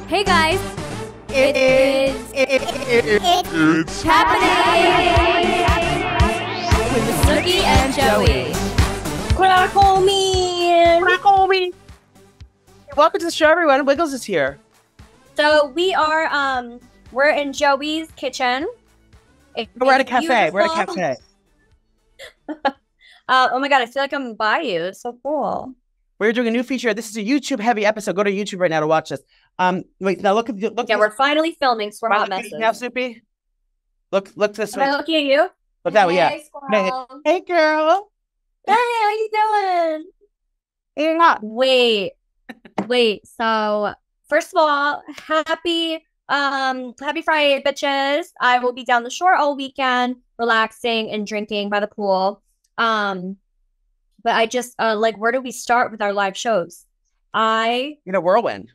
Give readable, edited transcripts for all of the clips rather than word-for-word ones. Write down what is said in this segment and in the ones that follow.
Hey guys, it's happening with Snooki and Joey. Crackle me! Crackle me! Welcome to the show, everyone. Wiggles is here. So we are we're in Joey's kitchen. We're at a cafe. We're at a cafe. Oh my god, I feel like I'm by you. It's so cool. We're doing a new feature. This is a YouTube heavy episode. Go to YouTube right now to watch this. Wait, now look. Yeah, we're finally filming, so we're hot messes. Now, Soupy. Look this way. Am I looking at you? Look that way, yeah. Squirrel. Hey, girl. Hey, how you doing? You're not. Wait. So first of all, happy Friday, bitches. I will be down the shore all weekend, relaxing and drinking by the pool. But I just where do we start with our live shows? Whirlwind.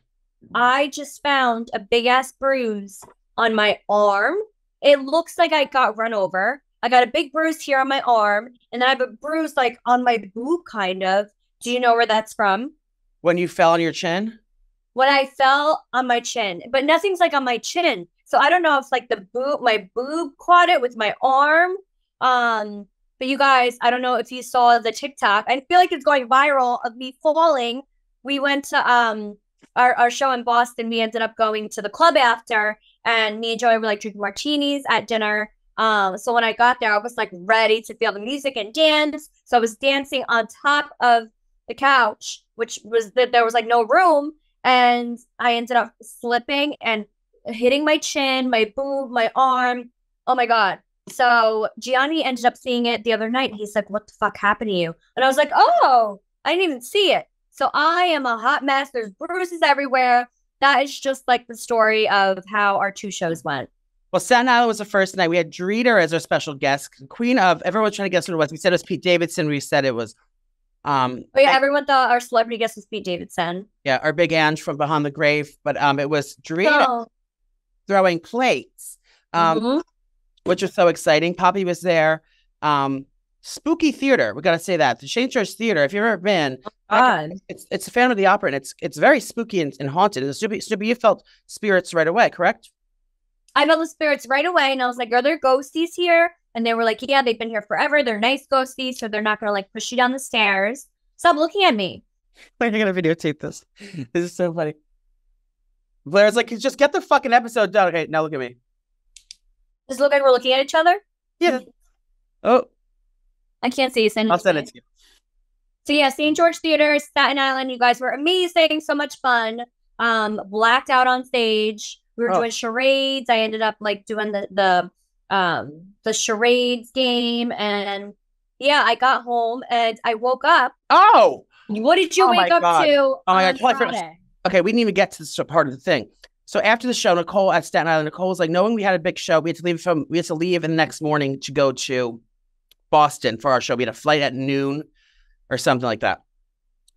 I just found a big ass bruise on my arm. It looks like I got run over. I got a big bruise here on my arm, and then I have a bruise like on my boob, kind of. Do you know where that's from? When you fell on your chin? When I fell on my chin, but nothing's like on my chin. So I don't know if like my boob caught it with my arm. But you guys, I don't know if you saw the TikTok. I feel like it's going viral of me falling. We went to our show in Boston. We ended up going to the club after, and me and Joey were like drinking martinis at dinner. So when I got there, I was like ready to feel the music and dance. So I was dancing on top of the couch, which was that there was like no room, and I ended up slipping and hitting my chin, my boob, my arm. Oh my god. So Gianni ended up seeing it the other night. He's like, "What the fuck happened to you?" And I was like, "Oh, I didn't even see it." So I am a hot mess. There's bruises everywhere. That is just like the story of how our two shows went. Well, Staten Island was the first night. We had Drita as our special guest, queen of, everyone was trying to guess what it was. We said it was Pete Davidson. We said it was everyone thought our celebrity guest was Pete Davidson. Yeah, our big Ange from Behind the Grave. But it was Drita throwing plates. Which was so exciting. Poppy was there. Spooky theater. We got to say that. The St. George Theater, if you've ever been, it's a fan of the opera, and it's very spooky and haunted. And Snoopy, you felt spirits right away, correct? I felt the spirits right away, and I was like, "Are there ghosties here?" And they were like, "Yeah, they've been here forever. They're nice ghosties, so they're not going to like push you down the stairs. Stop looking at me." Wait, I'm going to videotape this. This is so funny. Blair's like, "Just get the fucking episode done." Okay, now look at me. Does it look like we're looking at each other? Yeah. Oh. I can't see you. I'll send it to you. So yeah, St. George Theater, Staten Island. You guys were amazing. So much fun. Blacked out on stage. We were doing charades. I ended up like doing the charades game. And yeah, I got home and I woke up. Oh. What did you wake up to? Oh my God. Friday? Okay, we didn't even get to this part of the thing. So after the show, Nicole at Staten Island, Nicole was like, knowing we had a big show, we had to leave the next morning to go to Boston for our show. We had a flight at noon or something like that.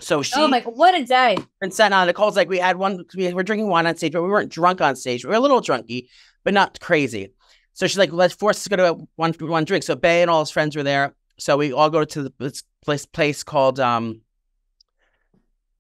So what a day. In Staten Island, Nicole's like, we were drinking wine on stage, but we weren't drunk on stage. We were a little drunky, but not crazy. So she's like, let's force us to go to one drink. So Bay and all his friends were there. So we all go to this place called, I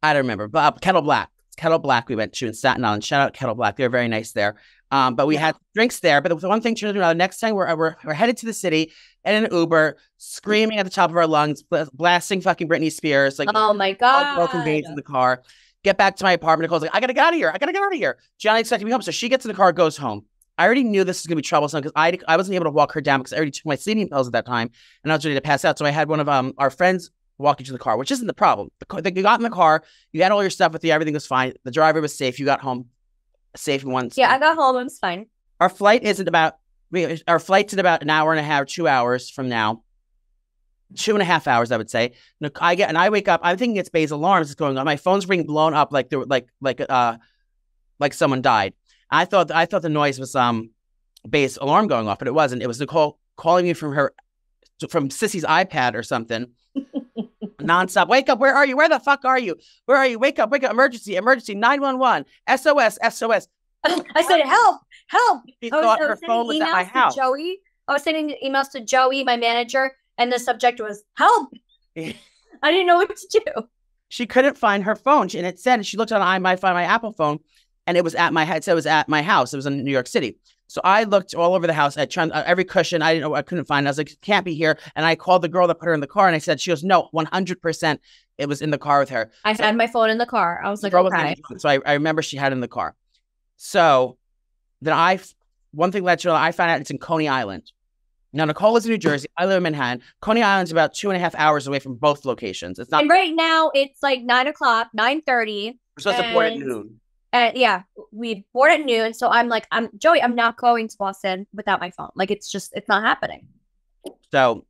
don't remember, but Kettle Black. Kettle Black we went to in Staten Island. Shout out Kettle Black. They're very nice there. But we had drinks there. But the one thing to know, next time we're headed to the city in an Uber, screaming at the top of our lungs, blasting fucking Britney Spears. Like, oh my God. Broken veins in the car. Get back to my apartment. Nicole's like, I gotta get out of here. I gotta get out of here. Johnny expected me home. So she gets in the car, goes home. I already knew this was gonna be troublesome because I wasn't able to walk her down because I already took my sleeping pills at that time and I was ready to pass out. So I had one of our friends walk you to the car, which isn't the problem. You got in the car, you had all your stuff with you, everything was fine. The driver was safe. You got home safe in one. Yeah, I got home. It was fine. Our flight's in about an hour and a half, 2 hours from now. 2.5 hours, I would say. I wake up. I'm thinking it's Bay's alarms is going on. My phone's being blown up like someone died. I thought the noise was Bay's alarm going off, but it wasn't. It was Nicole calling me from Sissy's iPad or something. Nonstop. Wake up. Where are you? Where the fuck are you? Where are you? Wake up. Wake up. Emergency. 911. SOS. I said, help. She thought her phone was at my house. Joey. I was sending emails to Joey, my manager, and the subject was help. I didn't know what to do. She couldn't find her phone. And it said, she looked on my Apple phone, and it was at my head. So it was at my house. It was in New York City. So I looked all over the house. I tried every cushion. I didn't know. I couldn't find it. I was like, it can't be here. And I called the girl that put her in the car, and I said, she goes, no, 100%. It was in the car with her. I had my phone in the car. I was like, Girl was okay. So I remember she had it in the car. So then one thing led to another. I found out it's in Coney Island. Now, Nicole is in New Jersey. I live in Manhattan. Coney Island's about 2.5 hours away from both locations. It's not. And right now it's like 9 o'clock, 9:30. We're supposed to board at noon. And yeah, we board at noon. So I'm like, Joey, I'm not going to Boston without my phone. Like, it's not happening. So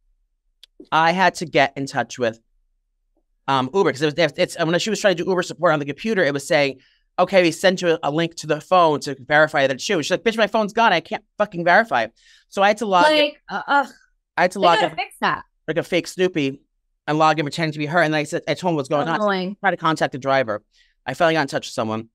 I had to get in touch with Uber, because when she was trying to do Uber support on the computer, it was saying, okay, we sent you a link to the phone to verify that it's you. She's like, bitch, my phone's gone. I can't fucking verify it. So I had to log in. I had to log in, fix that. like a fake Snoopy, and log in pretending to be her. And I told them what's going on. I tried to contact the driver. I finally got in touch with someone.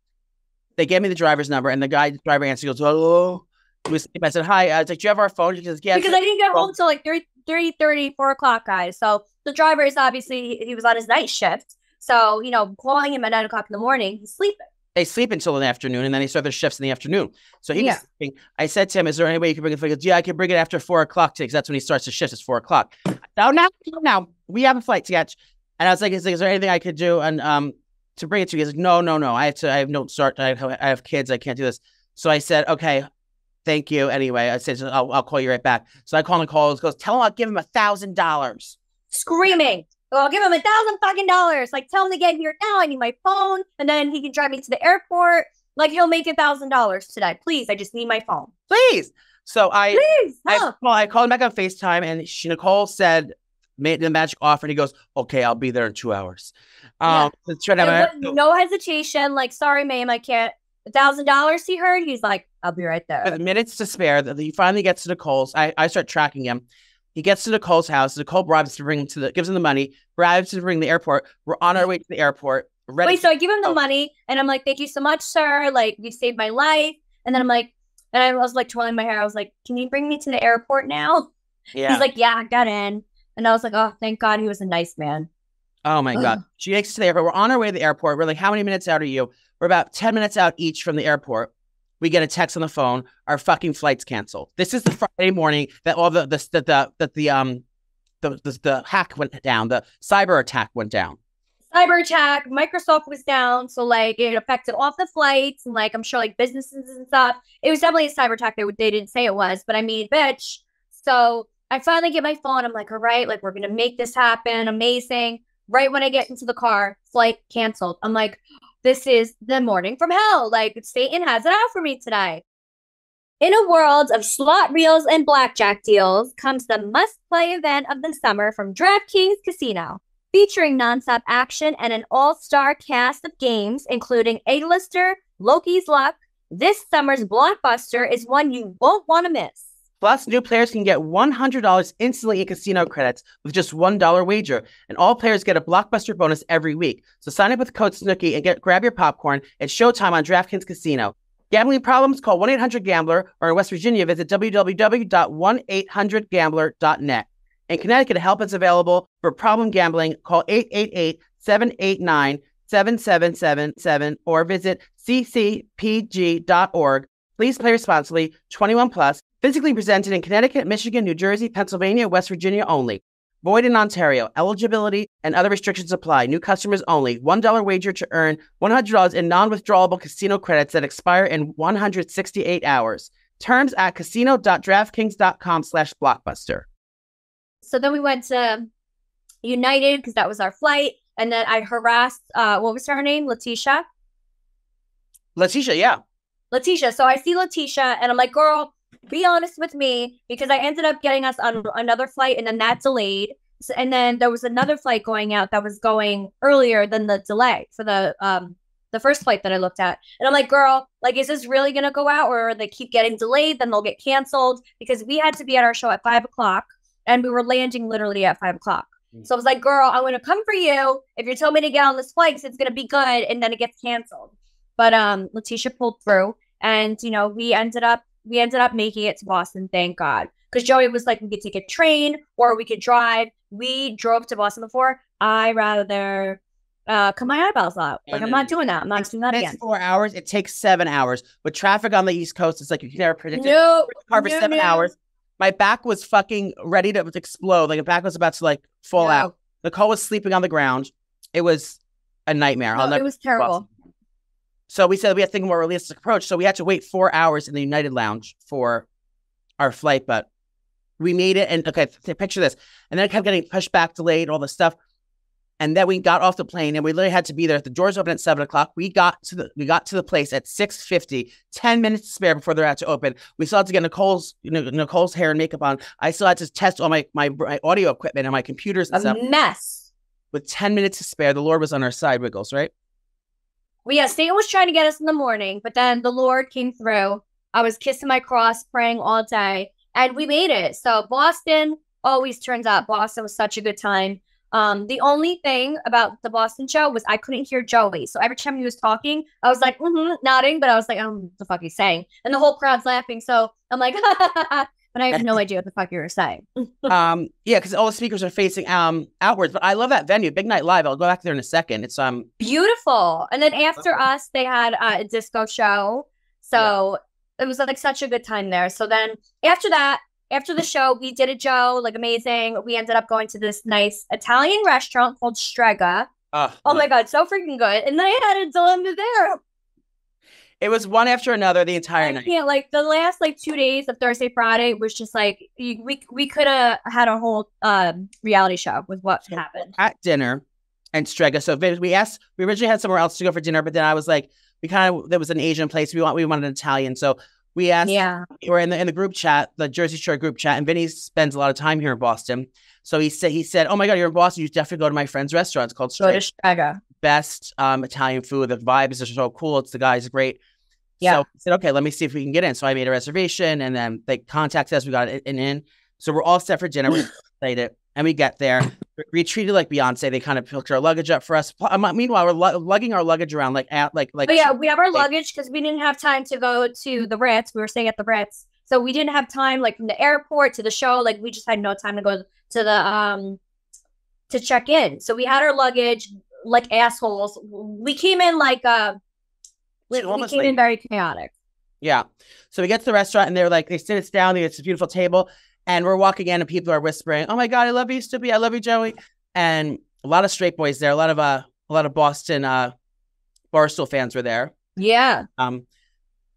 They gave me the driver's number, and the driver answered. He goes, hello. I said, hi. I was like, do you have our phone? He goes, yes. Because I didn't get home till like 3:30, 4 o'clock, guys. So the driver is obviously, he was on his night shift. So, calling him at 9 o'clock in the morning, he's sleeping. They sleep until the afternoon, and then they start their shifts in the afternoon. So he was sleeping. I said to him, is there any way you can bring it? He goes, yeah, I can bring it after 4 o'clock, because that's when he starts the shift. It's 4 o'clock. No, we have a flight to catch. And I was like, is there anything I could do and to bring it to you? He's like, no. I have no start. I have kids. I can't do this. So I said, okay, thank you. Anyway, I said, I'll call you right back. So I call Nicole. He goes, tell him I'll give him $1,000. Screaming. Well, I'll give him $1,000 fucking dollars. Like, tell him to get here now. I need my phone, and then he can drive me to the airport. Like, he'll make $1,000 today. Please, I just need my phone. Please. So I called him back on FaceTime, and Nicole said, made the magic offer, and he goes, okay, I'll be there in 2 hours. No hesitation. Like, sorry, ma'am, I can't. $1,000 he heard. He's like, I'll be right there. With minutes to spare, he finally gets to Nicole's. I start tracking him. He gets to Nicole's house. Nicole bribes to bring him gives him the money, bribes to bring the airport. We're on our way to the airport. So I give him the money, and I'm like, thank you so much, sir. Like, you saved my life. And then I'm like, and I was like twirling my hair. I was like, can you bring me to the airport now? Yeah. He's like, yeah, I got in. And I was like, oh, thank God he was a nice man. Oh, my God. She takes us to the airport. We're on our way to the airport. We're like, how many minutes out are you? We're about 10 minutes out each from the airport. We get a text on the phone. Our fucking flight's canceled. This is the Friday morning that all the hack went down. The cyber attack went down. Cyber attack. Microsoft was down. So, like, it affected all the flights. And, like, I'm sure, like, businesses and stuff. It was definitely a cyber attack. They didn't say it was. But, I mean, bitch. So, I finally get my phone. I'm like, all right. Like, we're going to make this happen. Amazing. Right when I get into the car, flight canceled. I'm like, this is the morning from hell. Like, Satan has it out for me today. In a world of slot reels and blackjack deals comes the must-play event of the summer from DraftKings Casino. Featuring nonstop action and an all-star cast of games, including A-lister, Loki's Luck, this summer's blockbuster is one you won't want to miss. Plus, new players can get $100 instantly in casino credits with just $1 wager, and all players get a blockbuster bonus every week. So sign up with code Snooki and grab your popcorn. It's showtime on DraftKings Casino. Gambling problems? Call 1-800-GAMBLER, or in West Virginia, visit www.1800gambler.net. In Connecticut, help is available for problem gambling. Call 888-789-7777 or visit ccpg.org. Please play responsibly. 21 plus. Physically presented in Connecticut, Michigan, New Jersey, Pennsylvania, West Virginia only. Void in Ontario. Eligibility and other restrictions apply. New customers only. $1 wager to earn $100 in non-withdrawable casino credits that expire in 168 hours. Terms at casino.draftkings.com/blockbuster. So then we went to United because that was our flight. And then I harassed, what was her name? Letitia, yeah. Letitia. So I see Letitia and I'm like, girl, be honest with me, because I ended up getting us on another flight and then that delayed. And then there was another flight going out that was going earlier than the delay for the first flight that I looked at. And I'm like, girl, like, is this really going to go out, or they keep getting delayed? Then they'll get canceled, because we had to be at our show at 5 o'clock and we were landing literally at 5 o'clock. So I was like, girl, I'm going to come for you if you tell me to get on this flight, because it's going to be good. And then it gets canceled. But Letitia pulled through, and, you know, we ended up making it to Boston, thank God. Because Joey was like, we could take a train or we could drive. We drove to Boston before. I rather cut my eyeballs out. Like, I'm not doing that. I'm not doing that again. 4 hours. It takes 7 hours. With traffic on the East Coast, it's like you can never predict it. No, Car for 7 hours. My back was fucking ready to explode. Like, the back was about to like fall out. Nicole was sleeping on the ground. It was a nightmare. No, it was terrible. So we said we had to think more realistic approach. So we had to wait 4 hours in the United Lounge for our flight, but we made it. And okay, picture this. And then it kept getting pushed back, delayed, all this stuff. And then we got off the plane and we literally had to be there. The doors open at 7 o'clock. We got to the place at 6:50, 10 minutes to spare before they're had to open. We still had to get Nicole's hair and makeup on. I still had to test all my audio equipment and my computers and stuff. A mess. With 10 minutes to spare, the Lord was on our side, Wiggles, right? Well, yeah, Satan was trying to get us in the morning, but then the Lord came through. I was kissing my cross, praying all day, and we made it. So Boston always turns out. Boston was such a good time. The only thing about the Boston show was I couldn't hear Joey. So every time he was talking, I was like, nodding, but I was like, I don't know what the fuck he's saying. And the whole crowd's laughing. So I'm like, but I have no idea what the fuck you were saying. Yeah, because all the speakers are facing outwards. But I love that venue, Big Night Live. I'll go back there in a second. It's beautiful. And then after us, they had a disco show. So it was like such a good time there. So then after that, after the show, we did a Joe, like amazing. We ended up going to this nice Italian restaurant called Strega. Oh my God, so freaking good. And then I had a dilemma there. It was one after another the entire night. Yeah, like the last 2 days of Thursday, Friday was just like we could have had a whole reality show with what happened at dinner and Strega. So we originally had somewhere else to go for dinner, but then I was like, there was an Asian place. We wanted an Italian, so we asked. Yeah, we were in the group chat, the Jersey Shore group chat, and Vinny spends a lot of time here in Boston. So he said, "Oh my God, you're in Boston. You definitely go to my friend's restaurant. It's called Strega. Best Italian food. The vibes are so cool. The guy's great." Yeah. So I said, okay, let me see if we can get in. So I made a reservation and then they contacted us. We got it in. So we're all set for dinner. We're excited. And we get there. We treated like Beyonce. They kind of picked our luggage up for us. Meanwhile, we're lugging our luggage around like. Oh, yeah, we have our luggage because we didn't have time to go to the Ritz. We were staying at the Ritz. So we didn't have time from the airport to the show. Like we just had no time to go to the to check in. So we had our luggage like assholes. We came in we came in very chaotic. Yeah. So we get to the restaurant and they sit us down. It's a beautiful table. And we're walking in and people are whispering, "Oh my God, I love you, Stoopy. I love you, Joey." And a lot of straight boys there. A lot of Boston Barstool fans were there. Yeah. And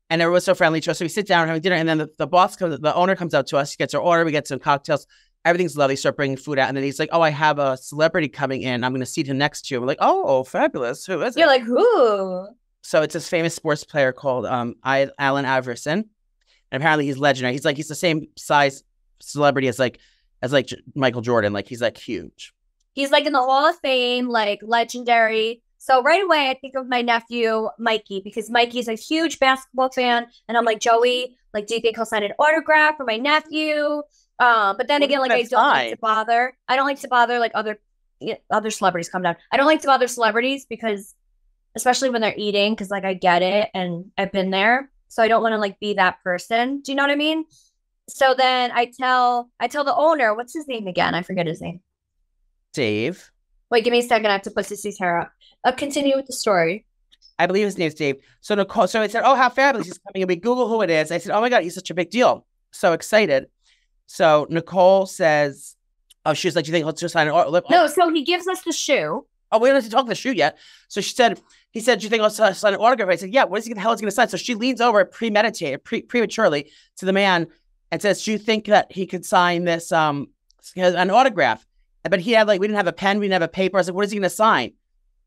everyone was so friendly to us. So we sit down and having dinner. And then the owner comes out to us. He gets our order. We get some cocktails. Everything's lovely. Start bringing food out. And then he's like, "Oh, I have a celebrity coming in. I'm going to seat him next to you." We're like, "Oh, fabulous. Who is it?" You're like, who? So it's this famous sports player called Allen Iverson, and apparently he's legendary. He's the same size celebrity as Michael Jordan. Like he's huge. He's in the Hall of Fame, legendary. So right away I think of my nephew Mikey because Mikey's a huge basketball fan, and I'm like, Joey, do you think he'll sign an autograph for my nephew? But then again, I don't like to bother. I don't like to bother other celebrities come down. I don't like to bother celebrities because. Especially when they're eating, because I get it and I've been there. So I don't want to be that person. Do you know what I mean? So then I tell the owner, what's his name again? I forget his name. Dave. Wait, give me a second. I have to put Sissy's hair up. Continue with the story. I believe his name's Dave. So I said, "Oh, how fabulous he's coming." And we Google who it is. I said, "Oh my God, he's such a big deal." So excited. So Nicole says, "Oh, she's like, do you think let's just sign an order?" No, so he gives us the shoe. Oh, we don't have to talk the shoe yet. So he said, "Do you think I'll sign an autograph?" I said, "Yeah, what is the hell is he going to sign?" So she leans over prematurely to the man and says, "Do you think that he could sign this, an autograph?" But he had we didn't have a pen, we didn't have a paper. I was like, "What is he going to sign?"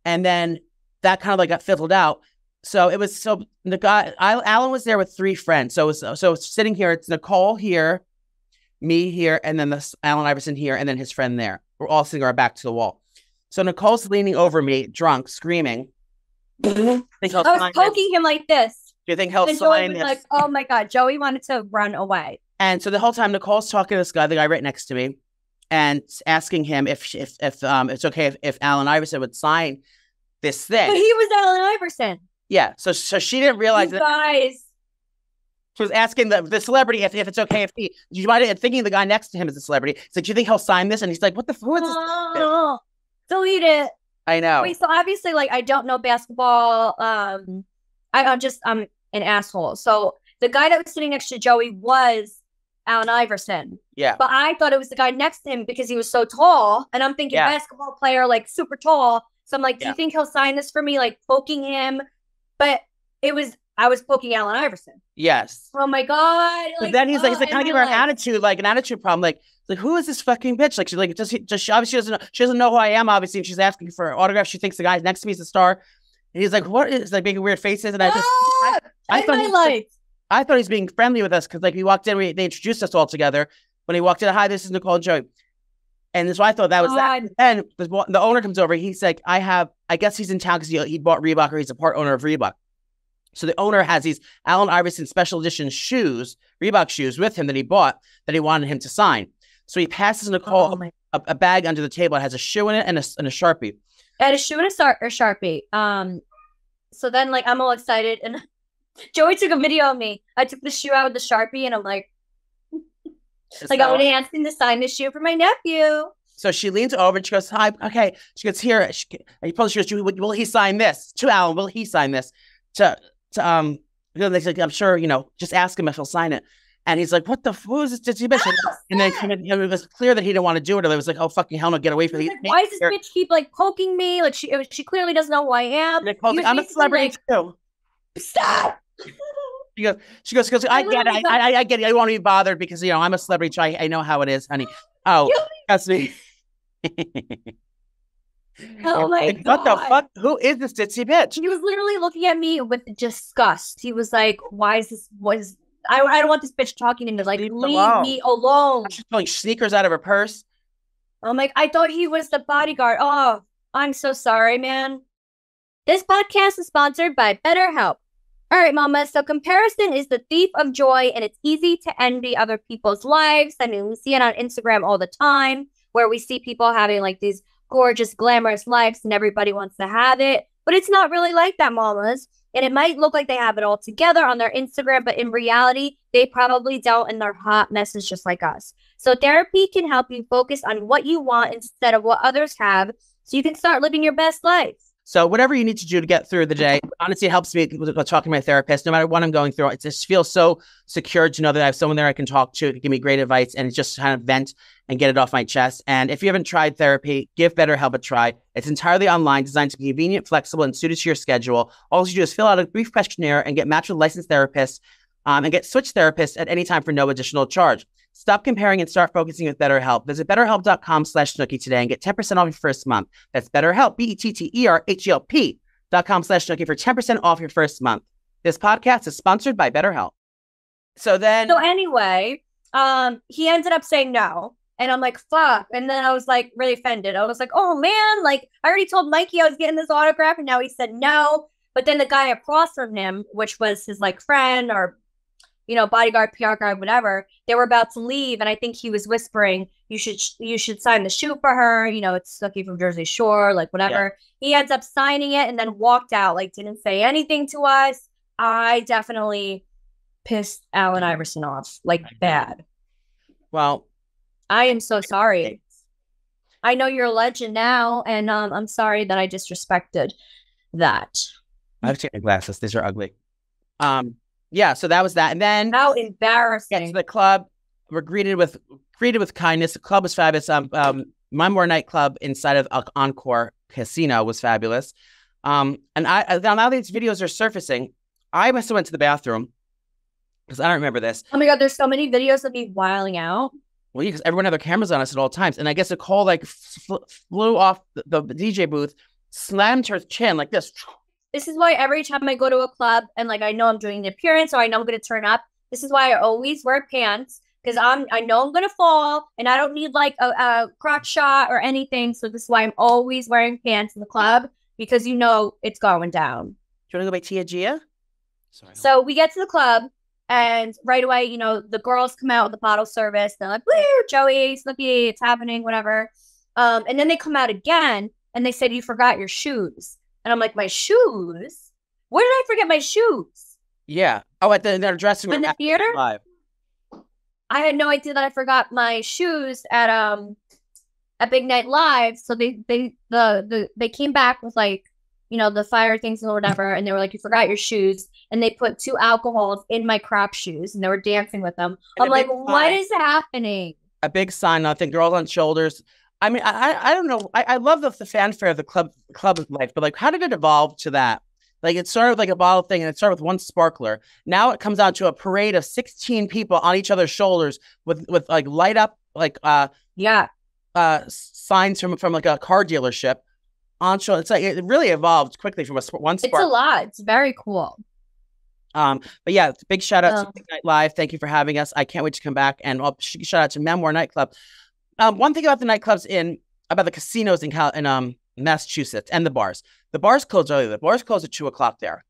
And then that kind of got fizzled out. So it was, the guy, Alan was there with 3 friends. So sitting here, it's Nicole here, me here, and then Allen Iverson here, and then his friend there. We're all sitting our back to the wall. So Nicole's leaning over me, drunk, screaming. I was poking him like this. Do you think he'll sign this? Oh my God, Joey wanted to run away. And so the whole time Nicole's talking to this guy, the guy right next to me, and asking him if it's okay if Allen Iverson would sign this thing. But he was Allen Iverson. Yeah. So she didn't realize that. Guys. She was asking the celebrity if it's okay if he. You might have thinking the guy next to him is a celebrity. It's like, "Do you think he'll sign this?" And he's like, "What the? Who is this?" Delete it. I know. Wait, so obviously, like, I don't know basketball. I'm an asshole. So the guy that was sitting next to Joey was Allen Iverson. Yeah. But I thought it was the guy next to him because he was so tall. And I'm thinking basketball player, like super tall. So I'm like, do you think he'll sign this for me? Like poking him. But I was poking Allen Iverson. Yes. Oh my God. But then he's like kind of giving her an attitude, like an attitude problem. Like, who is this fucking bitch? Like, she's like, she obviously doesn't know who I am, obviously. And she's asking for an autograph. She thinks the guy next to me is a star. And he's like, what is, like, making weird faces. And I thought he's being friendly with us because, like, we walked in, they introduced us all together. When he walked in, hi, this is Nicole and Joey. And so I thought that was that. And the owner comes over. He's like, I guess he's in town because he bought Reebok, or he's a part owner of Reebok. So the owner has these Allen Iverson special edition shoes, Reebok shoes, with him that he bought that he wanted him to sign. So he passes Nicole a bag under the table. It has a shoe in it and a Sharpie. I had a shoe and a Sharpie. So then, like, I'm all excited, and Joey took a video of me. I took the shoe out with the Sharpie, and I'm like, I would ask him to sign the shoe for my nephew. So she leans over and she goes, hi, okay. She goes, here. She goes, will he sign this? To Allen, will he sign this? I'm sure, just ask him if he'll sign it. And he's like, who is this bitch? And then it was clear that he didn't want to do it. It was like, oh, fucking hell no, get away from me. Like, why does this bitch keep, like, poking me? Like, she clearly doesn't know who I am. Like, I'm a celebrity, too. Stop. She goes, I get it. I get it. I won't be bothered because, I'm a celebrity, so I know how it is, honey. Oh, that's me. Oh my God. What the fuck? Who is this ditzy bitch? He was literally looking at me with disgust. He was like, why is this? I don't want this bitch talking to me. Like, leave me alone. She's pulling sneakers out of her purse. I'm like, I thought he was the bodyguard. Oh, I'm so sorry, man. This podcast is sponsored by BetterHelp. All right, mama. So comparison is the thief of joy, and it's easy to envy other people's lives. I mean, we see it on Instagram all the time, where we see people having, like, these gorgeous, glamorous lives, and everybody wants to have it. But it's not really like that, mamas. And it might look like they have it all together on their Instagram, but in reality, they probably don't, and they're hot messes just like us. So therapy can help you focus on what you want instead of what others have, so you can start living your best life. So whatever you need to do to get through the day, honestly, it helps me with talking to my therapist. No matter what I'm going through, it just feels so secure to know that I have someone there I can talk to, give me great advice, and just kind of vent and get it off my chest. And if you haven't tried therapy, give BetterHelp a try. It's entirely online, designed to be convenient, flexible, and suited to your schedule. All you do is fill out a brief questionnaire and get matched with licensed therapists, and get switched therapists at any time for no additional charge. Stop comparing and start focusing with BetterHelp. Visit BetterHelp.com/Snooki today and get 10% off your first month. That's BetterHelp, BetterHelp.com/Snooki for 10% off your first month. This podcast is sponsored by BetterHelp. So anyway, he ended up saying no. And I'm like, fuck. And then I was like really offended. I was like, oh man, like I already told Mikey I was getting this autograph and now he said no. But then the guy across from him, which was his like friend or bodyguard, PR guy, whatever, they were about to leave. And I think he was whispering, you should sign the shoe for her. It's Snooki from Jersey Shore, like whatever. Yeah. He ends up signing it and then walked out, like didn't say anything to us. I definitely pissed Allen Iverson off, like bad. Well, I am so sorry. I know you're a legend now, and I'm sorry that I disrespected that. I have to take my glasses. These are ugly. Yeah, so that was that. And then how embarrassing. Get to the club. We're greeted with kindness. The club was fabulous. My More nightclub inside of Encore Casino was fabulous. And now these videos are surfacing. I must have went to the bathroom because I don't remember this. Oh my God, there's so many videos of me wiling out. Well, because everyone had their cameras on us at all times. And I guess Nicole like flew off the DJ booth, slammed her chin like this. This is why every time I go to a club and like I know I'm doing the appearance or I know I'm going to turn up, this is why I always wear pants because I know I'm going to fall and I don't need like a crotch shot or anything. So this is why I'm always wearing pants in the club because it's going down. Do you want to go by Tia Gia? Sorry. So we get to the club. And right away, the girls come out with the bottle service. They're like, woo, Joey, Snooki, it's happening, whatever. And then they come out again and they said, you forgot your shoes. And I'm like, my shoes? Where did I forget my shoes? Yeah. Oh, at their dressing room. In the theater? Live. I had no idea that I forgot my shoes at at Big Night Live. So they came back with like, the fire things or whatever, and they were like, you forgot your shoes, and they put 2 alcohols in my crap shoes, and they were dancing with them. And I'm like, what is happening? A big sign, I think, girls on shoulders. I mean, I don't know. I love the fanfare of the club life, but like, how did it evolve to that? Like, it started with like a bottle thing, and it started with one sparkler. Now it comes out to a parade of 16 people on each other's shoulders with like light up like signs from like a car dealership on show. It's like it really evolved quickly from one spark. It's a lot. It's very cool. But yeah, big shout out to Big Night Live. Thank you for having us. I can't wait to come back. And shout out to Memoir Nightclub. One thing about the nightclubs about the casinos in Massachusetts and the bars. The bars close early. The bars close at 2:00 there.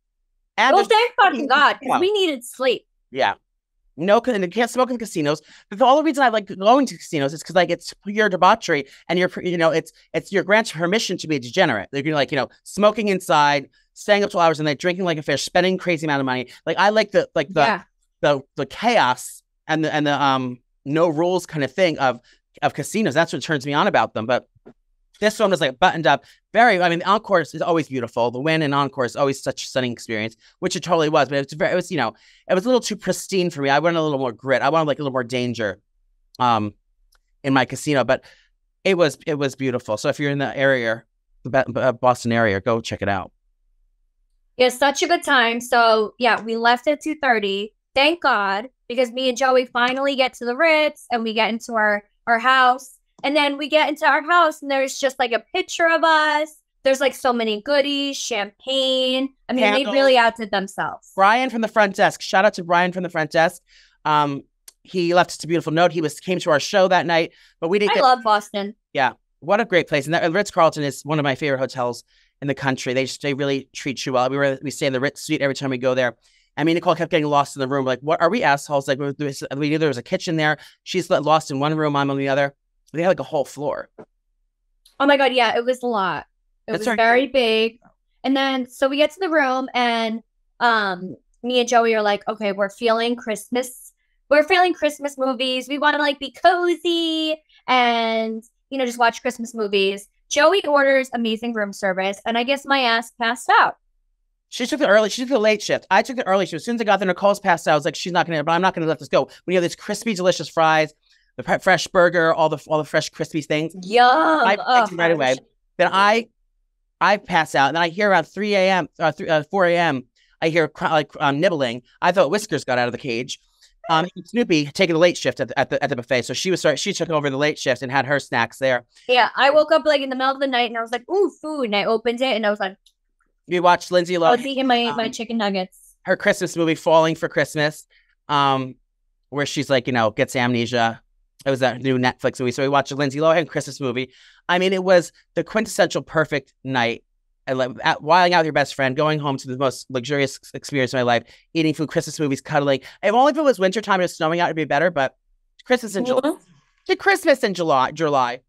And well, thank fucking God, because we needed sleep. Yeah. No, and you can't smoke in casinos. But the only reason I like going to casinos is because like it's pure debauchery, and it's your grants permission to be a degenerate. They're like smoking inside, staying up till hours, and like drinking like a fish, spending crazy amount of money. Like I like the chaos and the no rules kind of thing of casinos. That's what turns me on about them. But this one was like buttoned up. I mean, the Encore is always beautiful. The Wynn and Encore is always such a stunning experience, which it totally was. But it was a little too pristine for me. I wanted a little more grit. I wanted like a little more danger, in my casino. But it was beautiful. So if you're in the area, the Boston area, go check it out. Yeah, such a good time. So yeah, we left at 2:30. Thank God, because me and Joey finally get to the Ritz and we get into our house. And then we get into our house and there's just like a picture of us. There's like so many goodies, champagne. I mean, Candles. They really outdid themselves. Brian from the front desk. Shout out to Brian from the front desk. He left us a beautiful note. He came to our show that night, but we didn't. I love Boston. Yeah, what a great place. And Ritz-Carlton is one of my favorite hotels in the country. They really treat you well. We stay in the Ritz suite every time we go there. I mean, Nicole kept getting lost in the room. Like, what are we assholes? Like, we knew there was a kitchen there. She's lost in one room, I'm on the other. They had like a whole floor. Oh my God. Yeah, it was a lot. It was very big. And then, so we get to the room and me and Joey are like, okay, we're feeling Christmas. We're feeling Christmas movies. We want to like be cozy and, just watch Christmas movies. Joey orders amazing room service. And I guess my ass passed out. She took the late shift. I took the early shift. As soon as I got there, Nicole's passed out. I was like, but I'm not going to let this go. We have these crispy, delicious fries, the fresh burger, all the fresh crispy things. Yum! I right away. Then I pass out, and then I hear around 4 a.m. I hear nibbling. I thought Whiskers got out of the cage. Snoopy taking the late shift at the buffet, so she took over the late shift and had her snacks there. Yeah, I woke up like in the middle of the night, and I was like, "Ooh, food!" And I opened it, and I was like, "We watched Lindsay Lohan." I was eating my chicken nuggets. Her Christmas movie, Falling for Christmas, where she's like, gets amnesia. It was that new Netflix movie. So we watched a Lindsay Lohan Christmas movie. I mean, it was the quintessential perfect night. Whiling out with your best friend, going home to the most luxurious experience of my life, eating food, Christmas movies, cuddling. If only if it was wintertime and it was snowing out, it'd be better. But Christmas in July. Christmas in July.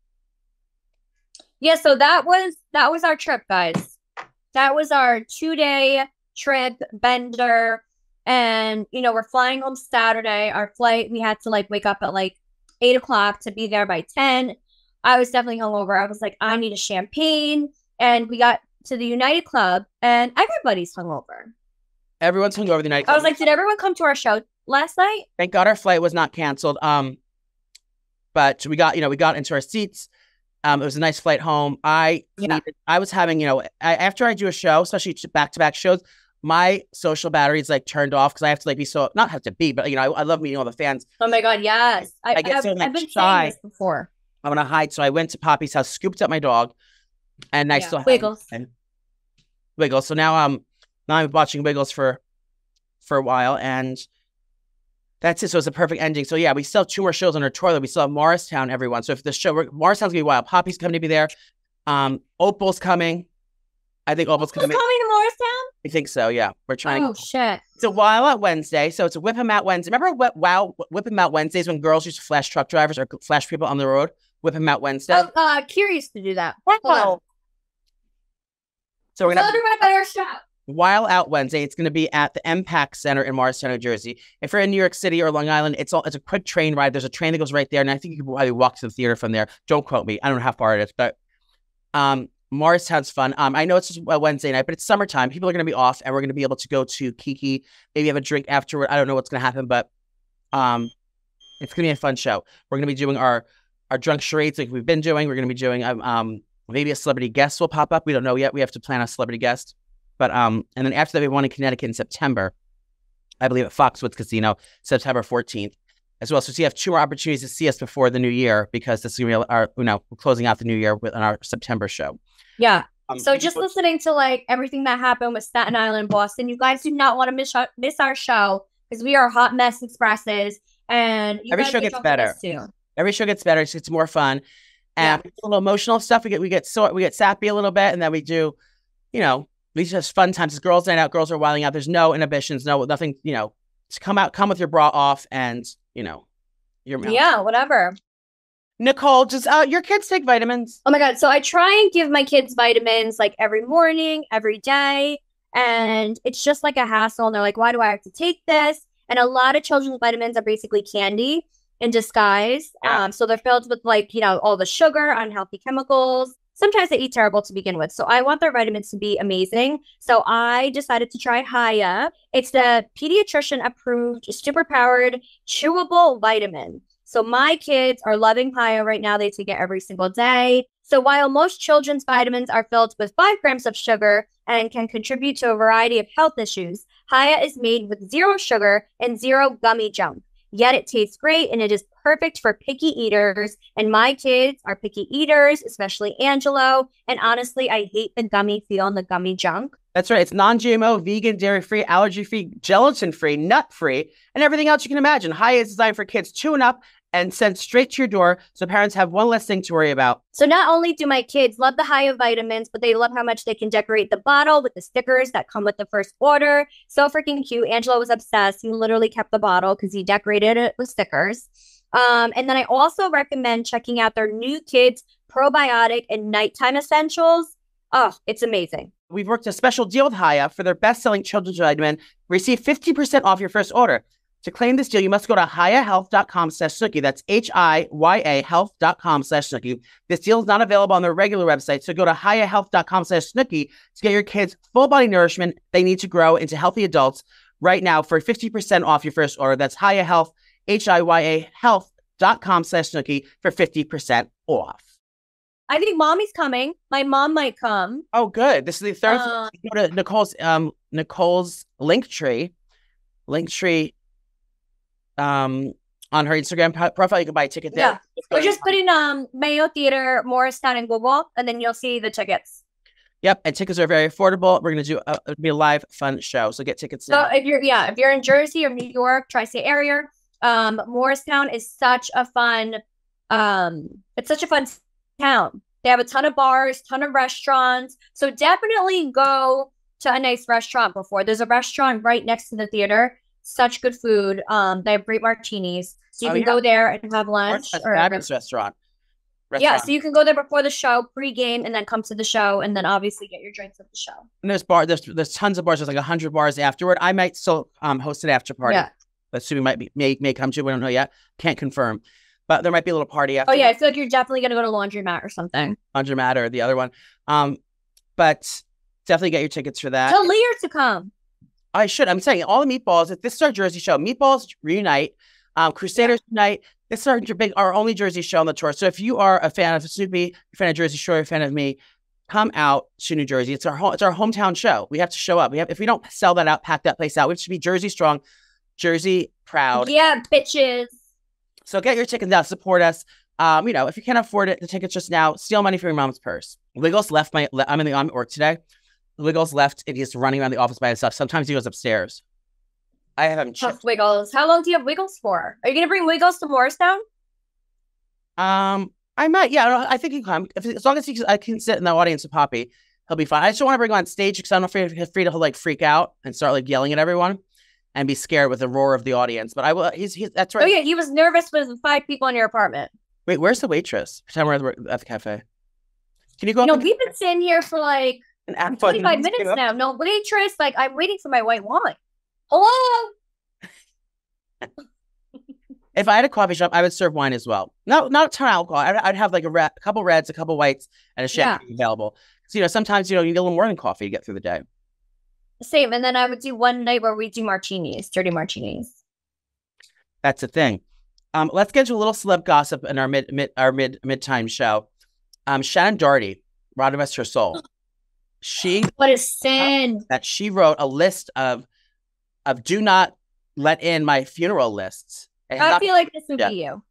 Yeah, so that was our trip, guys. That was our 2-day trip bender. And, we're flying home Saturday. Our flight, we had to wake up at 8 o'clock to be there by 10. I was definitely hungover. I was like, I need a champagne. And we got to the United Club and everybody's hungover. Everyone's hungover the United Club. I was like, did everyone come to our show last night? Thank God our flight was not canceled. But we got into our seats. It was a nice flight home. I was having, after I do a show, especially back-to-back shows, my social battery is turned off because I have to be so, not have to be, but I love meeting all the fans. Oh my God, yes. I've been saying this before. I'm gonna hide, so I went to Poppy's house, scooped up my dog, and I still have Wiggles. So now I'm watching Wiggles for a while, and that's it. So it's a perfect ending. So yeah, we still have 2 more shows on our tour. We still have Morristown, everyone. So if the show Morristown's gonna be wild. Poppy's coming to be there. Opal's coming. I think Opal's coming to Morristown. I think so. Yeah, we're trying. Oh shit! It's a Wild Out Wednesday, so it's a Whip 'em Out Wednesday. Remember Whip 'em Out Wednesdays when girls used to flash truck drivers or flash people on the road? Whip 'em Out Wednesday. Curious to do that. Wow. So we're gonna everyone better shop. While Out Wednesday, it's going to be at the MPAC Center in Morristown, New Jersey. If you're in New York City or Long Island, it's a quick train ride. There's a train that goes right there, and I think you can probably walk to the theater from there. Don't quote me. I don't know how far it is, but Morristown's fun. I know it's just a Wednesday night, but it's summertime. People are going to be off, and we're going to be able to go to Kiki, maybe have a drink afterward. I don't know what's going to happen, but it's going to be a fun show. We're going to be doing our drunk charades like we've been doing. We're going to be doing maybe a celebrity guest will pop up. We don't know yet. We have to plan a celebrity guest. But and then after that, we have one in Connecticut in September, I believe at Foxwoods Casino, September 14th as well. So you have 2 more opportunities to see us before the new year, because this is going to be we're closing out the new year with our September show. Yeah. So just listening to like everything that happened with Staten Island, Boston, you guys do not want to miss our show, because we are hot mess expresses, and every show gets better. Every show gets better. It's more fun, and a little emotional stuff. We get sappy a little bit, and then we do, these are just fun times. It's girls' night out. Girls are wilding out. There's no inhibitions, nothing. Just come with your bra off, and your mouth. Yeah, whatever. Nicole, does your kids take vitamins? Oh my God. So I try and give my kids vitamins like every morning, every day. And it's just like a hassle. And they're like, why do I have to take this? And a lot of children's vitamins are basically candy in disguise. Yeah. So they're filled with like, all the sugar, unhealthy chemicals. Sometimes they eat terrible to begin with. So I want their vitamins to be amazing. So I decided to try Hiya. It's the pediatrician approved, super powered, chewable vitamin. So my kids are loving Hiya right now. They take it every single day. So while most children's vitamins are filled with 5 grams of sugar and can contribute to a variety of health issues, Hiya is made with 0 sugar and 0 gummy junk. Yet it tastes great, and it is perfect for picky eaters. And my kids are picky eaters, especially Angelo. And honestly, I hate the gummy feel and the gummy junk. That's right. It's non-GMO, vegan, dairy-free, allergy-free, gelatin-free, nut-free, and everything else you can imagine. Hiya is designed for kids 2 and up, and sent straight to your door, so parents have one less thing to worry about. So not only do my kids love the Hiya vitamins, but they love how much they can decorate the bottle with the stickers that come with the first order. So freaking cute. Angelo was obsessed. He literally kept the bottle because he decorated it with stickers. And then I also recommend checking out their new kids probiotic and nighttime essentials. Oh, it's amazing. We've worked a special deal with Hiya for their best-selling children's vitamin. Receive 50% off your first order. To claim this deal, you must go to hiyahealth.com/Snooki. That's HIYA health.com/Snooki. This deal is not available on their regular website, so go to hiyahealth.com/Snooki to get your kids full body nourishment they need to grow into healthy adults right now for 50% off your first order. That's Hiya Health, HIYA health.com/Snooki for 50% off. I think mommy's coming. My mom might come. Oh, good. This is the third. Go to Nicole's Linktree. On her Instagram profile, you can buy a ticket there. Yeah, or just put in Mayo Theater, Morristown, and Google, and then you'll see the tickets. Yep, and tickets are very affordable. We're gonna do be a live fun show, so get tickets now. So if you're in Jersey or New York, tri-state area, Morristown is such a fun. It's such a fun town. They have a ton of bars, ton of restaurants. So definitely go to a nice restaurant before. There's a restaurant right next to the theater. Such good food. They have great martinis. So you can go there and have lunch. Or fabulous restaurant. Yeah, so you can go there before the show, pre-game, and then come to the show, and then obviously get your drinks at the show. And there's tons of bars. There's like 100 bars afterward. I might still host an after party. Yeah. Assuming may come to. We don't know yet. Can't confirm. But there might be a little party after. Oh yeah, I feel like you're definitely gonna go to Laundromat or something. Laundromat or the other one. But definitely get your tickets for that. Tell Lear to come. I should. I'm saying all the meatballs. This is our Jersey show. Meatballs reunite. Crusaders Unite. This is our only Jersey show on the tour. So if you are a fan of Snoopy, a fan of Jersey Shore, a fan of me, come out to New Jersey. It's our hometown show. We have to show up. If we don't sell that out, pack that place out. We have to be Jersey strong, Jersey proud. Yeah, bitches. So get your tickets now. Support us. If you can't afford it, the tickets just now. Steal money from your mom's purse. Wiggles left I'm at work today. Wiggles left and he's running around the office by himself. Sometimes he goes upstairs. I have him chipped. Wiggles. How long do you have Wiggles for? Are you going to bring Wiggles to Morristown? I might. Yeah, I think he can come. As long as I can sit in the audience with Poppy, he'll be fine. I just don't want to bring him on stage because I'm afraid he'll like freak out and start yelling at everyone and be scared with the roar of the audience. But I will. He's that's right. Oh yeah, he was nervous with 5 people in your apartment. Wait, where's the waitress? Pretend we're at the cafe. Can you go? We've been sitting here for An app button 25 just came minutes up. now. No waitress. Like, I'm waiting for my white wine. Hello? If I had a coffee shop, I would serve wine as well. No, not a ton of alcohol. I'd have like a couple reds, a couple whites, and a champagne available. So, sometimes, you need a little more than coffee to get through the day. Same. And then I would do one night where we do martinis, dirty martinis. That's the thing. Let's get into a little celeb gossip in our mid-time show. Shannon Doherty, God rest her soul. What a sin. That she wrote a list of do not let in my funeral lists. I feel like this would be you.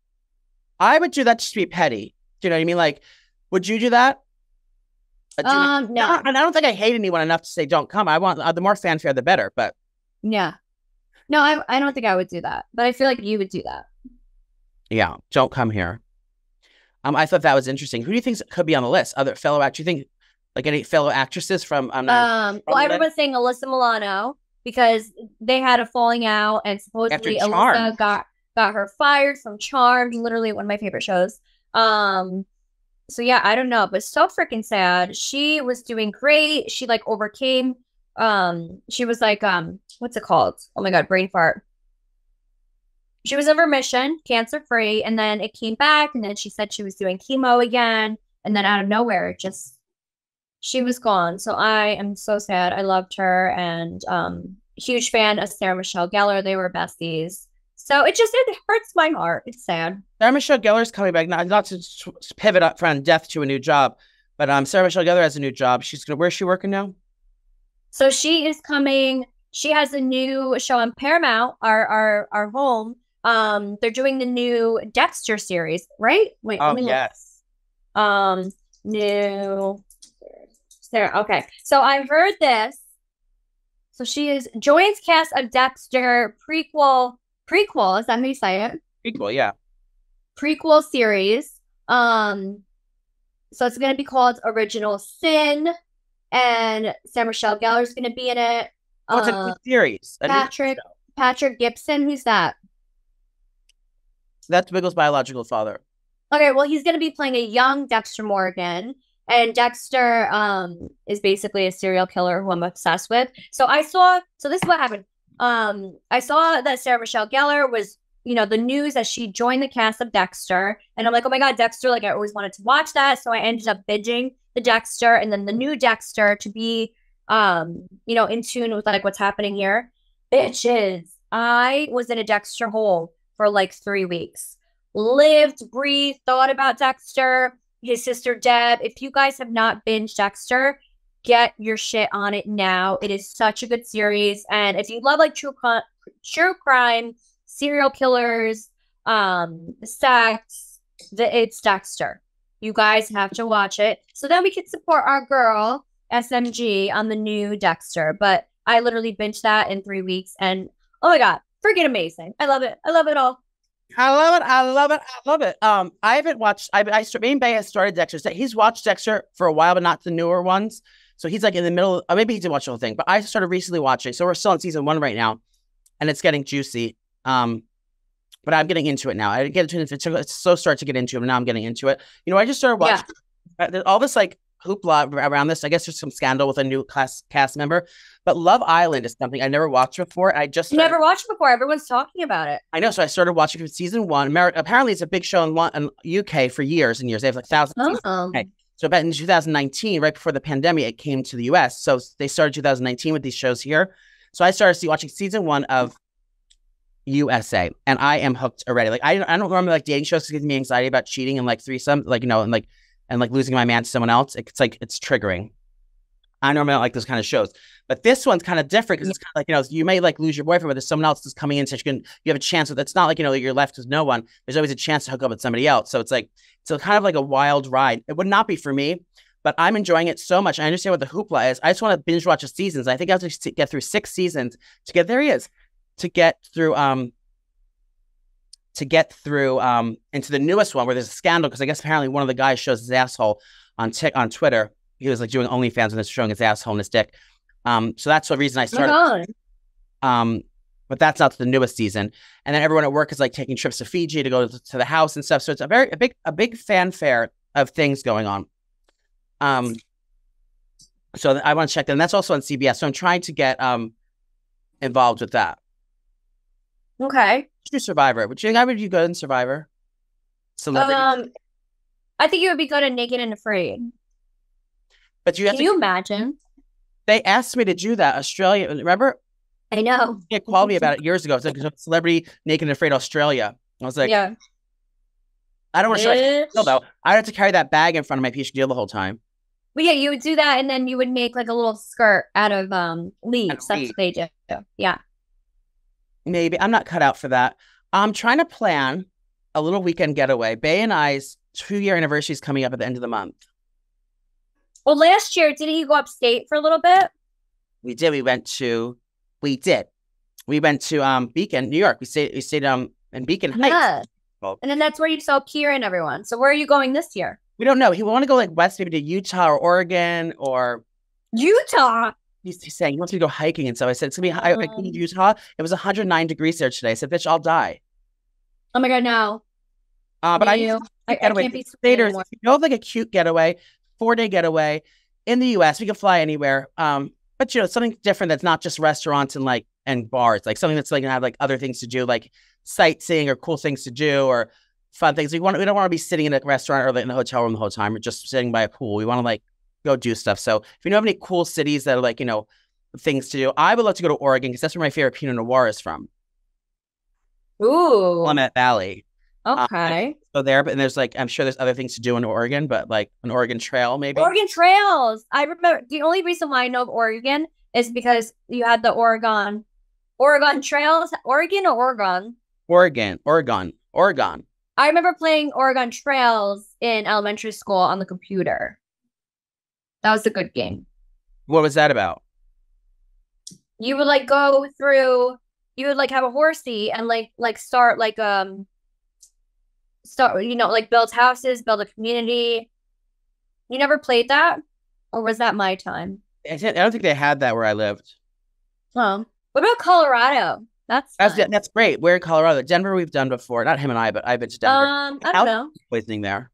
I would do that just to be petty. Do you know what I mean? Like, would you do that? No. And I don't think I hate anyone enough to say don't come. I want the more fanfare, the better. But yeah, no, I don't think I would do that. But I feel like you would do that. Yeah, don't come here. I thought that was interesting. Who do you think could be on the list? Other fellow actors? Do you think like any fellow actresses from? Well, everyone's saying Alyssa Milano because they had a falling out, and supposedly Alyssa got her fired from Charmed, literally one of my favorite shows. So yeah, I don't know, but so freaking sad. She was doing great. She like overcame. She was like, what's it called? Oh my God, brain fart. She was in remission, cancer free, and then it came back, and then she said she was doing chemo again, and then out of nowhere, she was gone. So I am so sad. I loved her, and huge fan of Sarah Michelle Gellar. They were besties. So it hurts my heart. It's sad. Sarah Michelle Gellar's coming back. Not to pivot up from death to a new job, but Sarah Michelle Gellar has a new job. Where's she working now? So she is coming. She has a new show on Paramount, our home. They're doing the new Dexter series, right? Wait, let me yes. Look. New Sarah. Okay. So I heard this. So she joins cast of Dexter prequel, is that how you say it? Prequel, yeah. Prequel series. So it's going to be called Original Sin, and Sarah Michelle Gellar is going to be in it. It's a new series. Patrick Gibson, who's that? That's Biggles' biological father. Okay, well, he's going to be playing a young Dexter Morgan, and Dexter is basically a serial killer who I'm obsessed with. So this is what happened. I saw that Sarah Michelle Gellar was, the news that she joined the cast of Dexter, and I'm like, oh my God, Dexter, like I always wanted to watch that. So I ended up binging the Dexter and then the new Dexter to be, in tune with like what's happening here. Bitches, I was in a Dexter hole for like 3 weeks. Lived, breathed, thought about Dexter, his sister Deb. If you guys have not binged Dexter, get your shit on it now. It is such a good series. And if you love like true crime, serial killers, sex, it's Dexter. You guys have to watch it. So then we can support our girl, SMG, on the new Dexter. But I literally binged that in 3 weeks. And oh my God, freaking amazing. I love it. I love it all. I love it. I haven't watched. Main Bay has started Dexter. He's watched Dexter for a while, but not the newer ones. So he's like in the middle. Or maybe he did watch the whole thing. But I started recently watching. So we're still in season 1 right now, and it's getting juicy. But I'm getting into it now. I didn't get into it. It's so start to get into it, but now I'm getting into it. I just started watching all this like hoopla around this. I guess there's some scandal with a new cast member. But Love Island is something I never watched before. Never watched before. Everyone's talking about it. I know. So I started watching from season 1. Apparently, it's a big show in UK for years and years. They have like thousands of seasons. Okay. So about in 2019, right before the pandemic, it came to the US. So they started 2019 with these shows here. So I started watching season 1 of USA, and I am hooked already. Like I don't normally like dating shows because it gives me anxiety about cheating and like threesome, like and losing my man to someone else. It's like it's triggering. I normally don't like those kind of shows, but this one's kind of different because it's kind of like you may like lose your boyfriend, but there's someone else that's coming in, so you have a chance. It's not like you're left with no one. There's always a chance to hook up with somebody else. So it's kind of like a wild ride. It would not be for me, but I'm enjoying it so much. I understand what the hoopla is. I just want to binge watch the seasons. I think I have to get through 6 seasons to get there. He is to get through into the newest one where there's a scandal because I guess apparently one of the guys shows his asshole on Twitter. He was like doing OnlyFans and showing his asshole and his dick. So that's the reason I started. But that's not the newest season. And then everyone at work is like taking trips to Fiji to go to the house and stuff. So it's a big fanfare of things going on. So I want to check that. And that's also on CBS. So I'm trying to get involved with that. Okay. Do Survivor. How would you go in Survivor? Celebrity. I think you would be good at Naked and Afraid. But you have Can you imagine? They asked me to do that. Australia, remember? I know. They called me about it years ago. It's like Celebrity Naked and Afraid Australia. I was like, yeah. I don't want to show my though. I'd have to carry that bag in front of my piece of deal the whole time. But yeah, you would do that, and then you would make like a little skirt out of leaves. That's what they do. Yeah. Maybe. I'm not cut out for that. I'm trying to plan a little weekend getaway. Bay and I's 2-year anniversary is coming up at the end of the month. Well, last year, didn't you go upstate for a little bit? We did. We went to Beacon, New York. We stayed in Beacon Heights. Yeah. And then that's where you saw Kira and everyone. So where are you going this year? We don't know. He want to go like west, maybe to Utah or Oregon or Utah. He's saying he wants me to go hiking and stuff. I said it's gonna be high in Utah. It was 109 degrees there today. I said, bitch, I'll die. Oh my god, no. But I can't be anymore. You know, like a cute getaway, 4-day getaway in the US. We can fly anywhere. But you know, something different that's not just restaurants and bars, like something that's like gonna have like other things to do, like sightseeing or cool things to do or fun things. We don't want to be sitting in a restaurant or in the hotel room the whole time or just sitting by a pool. We want to like go do stuff. So if you know of any cool cities that are like, you know, things to do, I would love to go to Oregon because that's where my favorite Pinot Noir is from. Ooh. Willamette Valley. Okay. So there, but and there's like, I'm sure there's other things to do in Oregon, but like an Oregon Trail, maybe. Oregon Trails. I remember the only reason why I know of Oregon is because you had the Oregon Trails. Oregon or Oregon? Oregon. I remember playing Oregon Trails in elementary school on the computer. That was a good game. What was that about? You would like go through. You would like have a horsey and like start you know, like build houses, build a community. You never played that, or was that my time? I don't think they had that where I lived. Oh, what about Colorado? That's great. We're in Colorado. Denver, we've done before. Not him and I, but I've been to Denver. I don't know. Poisoning there.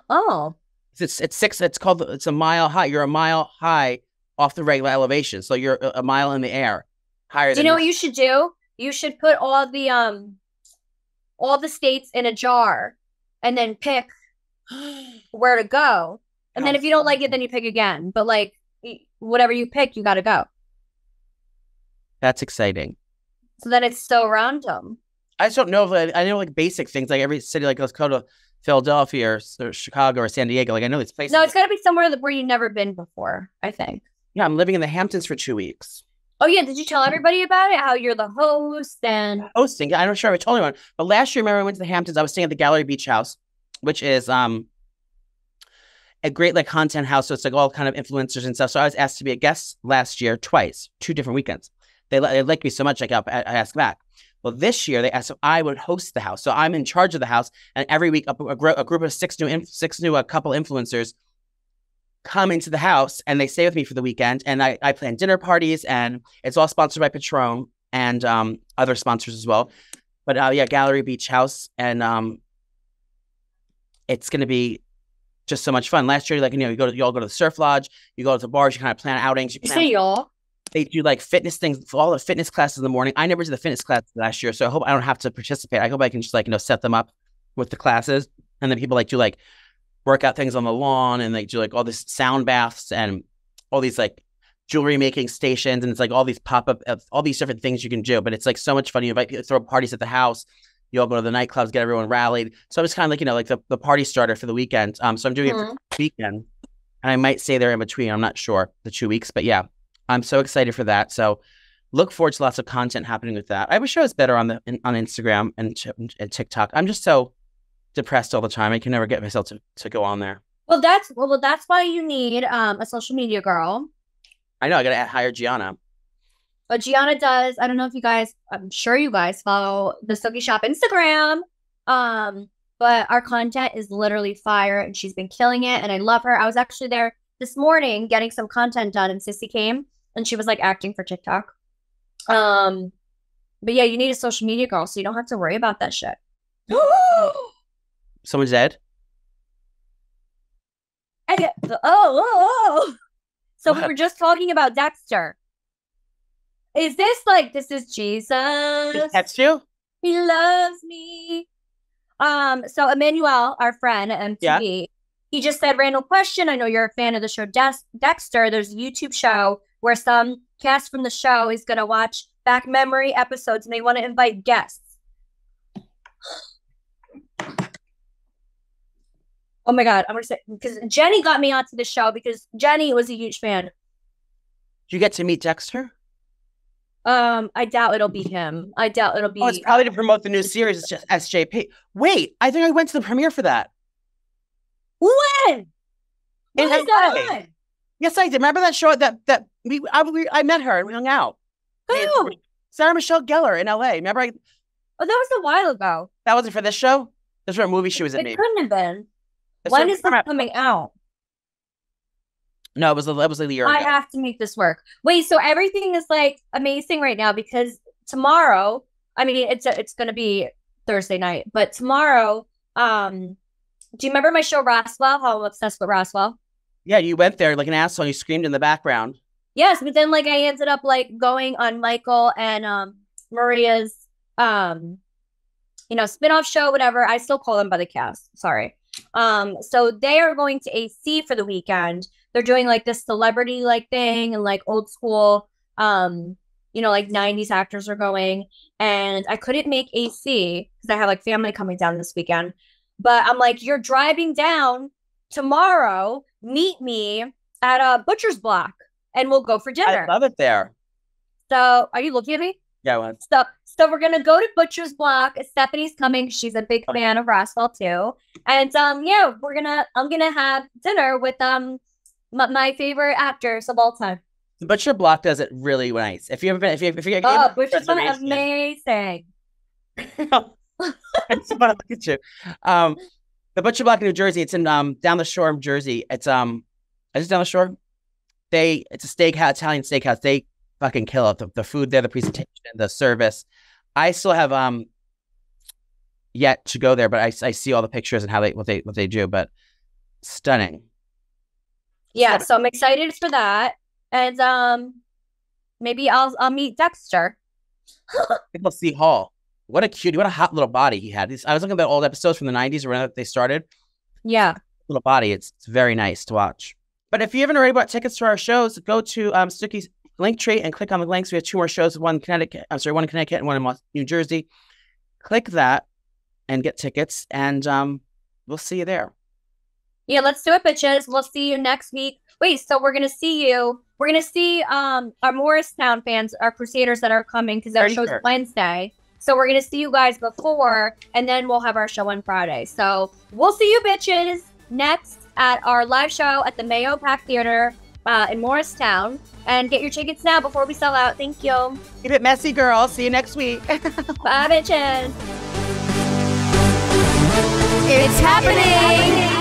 Oh. It's a mile high. You're a mile high off the regular elevation, so you're a mile in the air, higher. Do you know what you should do? You should put all the states in a jar, and then pick where to go. And then if you don't like it, then you pick again. But like whatever you pick, you got to go. That's exciting. So then it's so random. I just don't know if I know like basic things like every city, like let's go to Philadelphia or Chicago or San Diego. Like I know these places. No, it's got to be somewhere where you've never been before, I think. Yeah, I'm living in the Hamptons for 2 weeks. Oh yeah, did you tell everybody about it? How you're the host and hosting? Yeah, I'm not sure I told anyone. But last year, remember I went to the Hamptons. I was staying at the Gallery Beach House, which is a great like content house. So it's like all kind of influencers and stuff. So I was asked to be a guest last year twice, 2 different weekends. They liked me so much, I asked back. Well, this year they asked if I would host the house. So I'm in charge of the house, and every week a group of 6 new couple influencers come into the house and they stay with me for the weekend. And I plan dinner parties, and it's all sponsored by Patron and other sponsors as well. But yeah, Gallery Beach House, and it's gonna be just so much fun. Last year, like you all go to the surf lodge, you go to the bars, you kind of plan outings. They do like fitness things, all the fitness classes in the morning. I never did the fitness class last year, so I hope I don't have to participate. I hope I can just like set them up with the classes, and then people like do like workout things on the lawn, and they do like all this sound baths and all these like jewelry making stations, and it's like all these pop-up, all these different things you can do. But it's like so much fun. You invite people, throw parties at the house. You all go to the nightclubs, get everyone rallied. So I'm just kind of like like the party starter for the weekend. So I'm doing it for the weekend, and I might stay there in between. I'm not sure the 2 weeks, but yeah, I'm so excited for that. So look forward to lots of content happening with that. I wish I was better on Instagram and TikTok. I'm just so depressed all the time. I can never get myself to go on there. Well, that's why you need a social media girl. I know. I gotta hire Gianna. But Gianna does. I don't know if you guys. I'm sure you guys follow the Silky Shop Instagram. But our content is literally fire, and she's been killing it, and I love her. I was actually there this morning getting some content done, and Sissy came, and she was like acting for TikTok. But yeah, you need a social media girl, so you don't have to worry about that shit. Someone's dead? Oh. So we What? were just talking about Dexter. Is this is Jesus? Did he text you? He loves me. So Emmanuel, our friend at MTV, he just said, random question. I know you're a fan of the show Dexter. There's a YouTube show where some cast from the show is going to watch back memory episodes and they want to invite guests. Oh my God. I'm going to say, because Jenny got me onto the show because Jenny was a huge fan. Did you get to meet Dexter? I doubt it'll be him. I doubt it'll be. Oh, it's probably to promote the new series. It's just SJP. Wait, I think I went to the premiere for that. When? In When is that LA. on? Yes, I did. Remember that show that I met her and we hung out. Who? Sarah Michelle Gellar in LA. Remember Oh, that was a while ago. that wasn't for this show? This was a movie she was in. It Maybe. couldn't have been. It's When a- is this coming out? No, it was like a year I ago. have to make this work. Wait, so everything is like amazing right now because tomorrow, I mean, it's gonna be Thursday night, but tomorrow, do you remember my show Roswell? How I'm obsessed with Roswell? Yeah, you went there like an asshole. You screamed in the background. Yes, but then like I ended up like going on Michael and Maria's spin-off show, whatever. I still call them by the cast. Sorry. So they are going to AC for the weekend. They're doing like this celebrity like thing and like old school like 90s actors are going. And I couldn't make AC because I have like family coming down this weekend. But I'm like, you're driving down tomorrow, meet me at a Butcher's Block and we'll go for dinner. I love it there. So are you looking at me? Yeah, I went. So we're gonna go to Butcher's Block. Stephanie's coming. She's a big fan of Roswell too. And I'm gonna have dinner with my favorite actors of all time. The Butcher Block does it really nice. If you ever been, if you Oh, Butcher's Block, amazing. It's fun to look at you. The Butcher Block in New Jersey. It's in down the shore of Jersey. It's is it down the shore? It's a steakhouse, Italian steakhouse. They fucking kill it. The food there, the presentation, the service. I still have yet to go there, but I see all the pictures and how what they do. But stunning. Yeah, so I'm excited for that, and maybe I'll meet Dexter. Let's see Hall. What a hot little body he had. I was looking at the old episodes from the 90s when they started. Yeah. Little body. It's very nice to watch. But if you haven't already bought tickets to our shows, go to Snooki's Linktree and click on the links. We have 2 more shows, one in Connecticut and one in New Jersey. Click that and get tickets, and we'll see you there. Yeah, let's do it, bitches. We'll see you next week. Wait, so we're gonna see you. We're gonna see our Morristown fans, our Crusaders that are coming because our show's Wednesday. So we're gonna see you guys before, and then we'll have our show on Friday. So we'll see you, bitches, next at our live show at the Mayo Pack Theater in Morristown. And get your tickets now before we sell out. Thank you. Keep it messy, girl. See you next week. Bye, bitches. It's happening!